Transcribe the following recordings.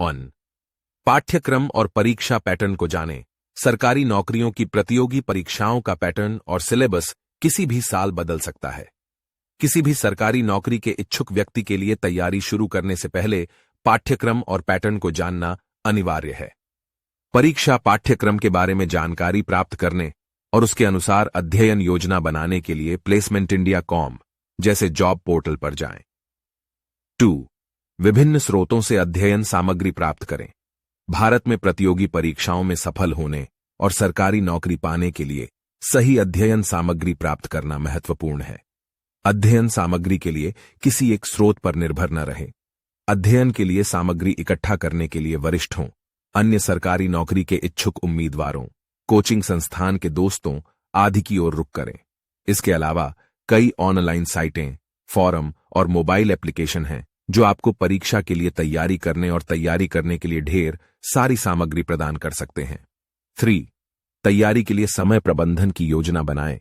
On पाठ्यक्रम और परीक्षा पैटर्न को जानें। सरकारी नौकरियों की प्रतियोगी परीक्षाओं का पैटर्न और सिलेबस किसी भी साल बदल सकता है। किसी भी सरकारी नौकरी के इच्छुक व्यक्ति के लिए तैयारी शुरू करने से पहले पाठ्यक्रम और पैटर्न को जानना अनिवार्य है। परीक्षा पाठ्यक्रम के बारे में जानकारी प्राप्त करने और उसके अनुसार अध्ययन योजना बनाने के लिए प्लेसमेंट इंडिया कॉम जैसे जॉब पोर्टल पर जाएं। 2. विभिन्न स्रोतों से अध्ययन सामग्री प्राप्त करें। भारत में प्रतियोगी परीक्षाओं में सफल होने और सरकारी नौकरी पाने के लिए सही अध्ययन सामग्री प्राप्त करना महत्वपूर्ण है। अध्ययन सामग्री के लिए किसी एक स्रोत पर निर्भर न रहें। अध्ययन के लिए सामग्री इकट्ठा करने के लिए वरिष्ठों, अन्य सरकारी नौकरी के इच्छुक उम्मीदवारों, कोचिंग संस्थान के दोस्तों आदि की ओर रुख करें। इसके अलावा कई ऑनलाइन साइटें, फोरम और मोबाइल एप्लीकेशन हैं जो आपको परीक्षा के लिए तैयारी करने और तैयारी करने के लिए ढेर सारी सामग्री प्रदान कर सकते हैं। 3. तैयारी के लिए समय प्रबंधन की योजना बनाएं।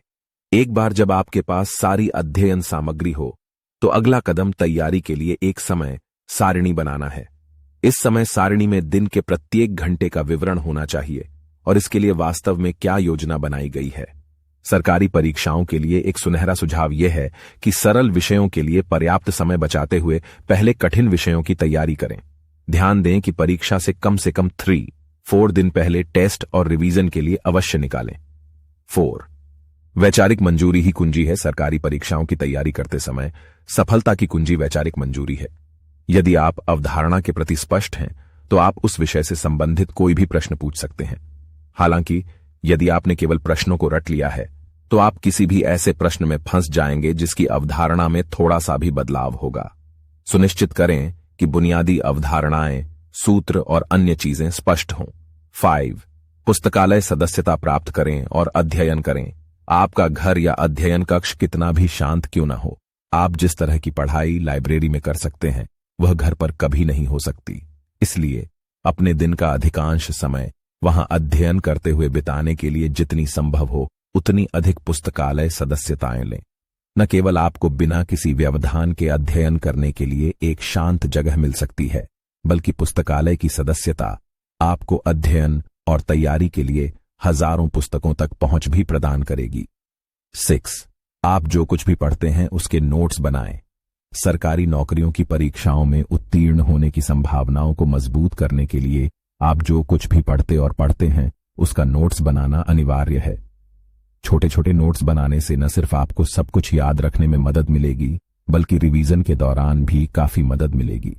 एक बार जब आपके पास सारी अध्ययन सामग्री हो तो अगला कदम तैयारी के लिए एक समय सारिणी बनाना है। इस समय सारिणी में दिन के प्रत्येक घंटे का विवरण होना चाहिए और इसके लिए वास्तव में क्या योजना बनाई गई है। सरकारी परीक्षाओं के लिए एक सुनहरा सुझाव यह है कि सरल विषयों के लिए पर्याप्त समय बचाते हुए पहले कठिन विषयों की तैयारी करें। ध्यान दें कि परीक्षा से कम 3-4 दिन पहले टेस्ट और रिवीजन के लिए अवश्य निकालें। 4. वैचारिक मंजूरी ही कुंजी है। सरकारी परीक्षाओं की तैयारी करते समय सफलता की कुंजी वैचारिक मंजूरी है। यदि आप अवधारणा के प्रति स्पष्ट हैं तो आप उस विषय से संबंधित कोई भी प्रश्न पूछ सकते हैं। हालांकि यदि आपने केवल प्रश्नों को रट लिया है तो आप किसी भी ऐसे प्रश्न में फंस जाएंगे जिसकी अवधारणा में थोड़ा सा भी बदलाव होगा। सुनिश्चित करें कि बुनियादी अवधारणाएं, सूत्र और अन्य चीजें स्पष्ट हों। 5. पुस्तकालय सदस्यता प्राप्त करें और अध्ययन करें। आपका घर या अध्ययन कक्ष कितना भी शांत क्यों न हो, आप जिस तरह की पढ़ाई लाइब्रेरी में कर सकते हैं वह घर पर कभी नहीं हो सकती। इसलिए अपने दिन का अधिकांश समय वहां अध्ययन करते हुए बिताने के लिए जितनी संभव हो उतनी अधिक पुस्तकालय सदस्यताएं लें। न केवल आपको बिना किसी व्यवधान के अध्ययन करने के लिए एक शांत जगह मिल सकती है, बल्कि पुस्तकालय की सदस्यता आपको अध्ययन और तैयारी के लिए हजारों पुस्तकों तक पहुंच भी प्रदान करेगी। 6. आप जो कुछ भी पढ़ते हैं उसके नोट्स बनाएं। सरकारी नौकरियों की परीक्षाओं में उत्तीर्ण होने की संभावनाओं को मजबूत करने के लिए आप जो कुछ भी पढ़ते हैं उसका नोट्स बनाना अनिवार्य है। छोटे छोटे नोट्स बनाने से न सिर्फ आपको सब कुछ याद रखने में मदद मिलेगी बल्कि रिवीजन के दौरान भी काफी मदद मिलेगी।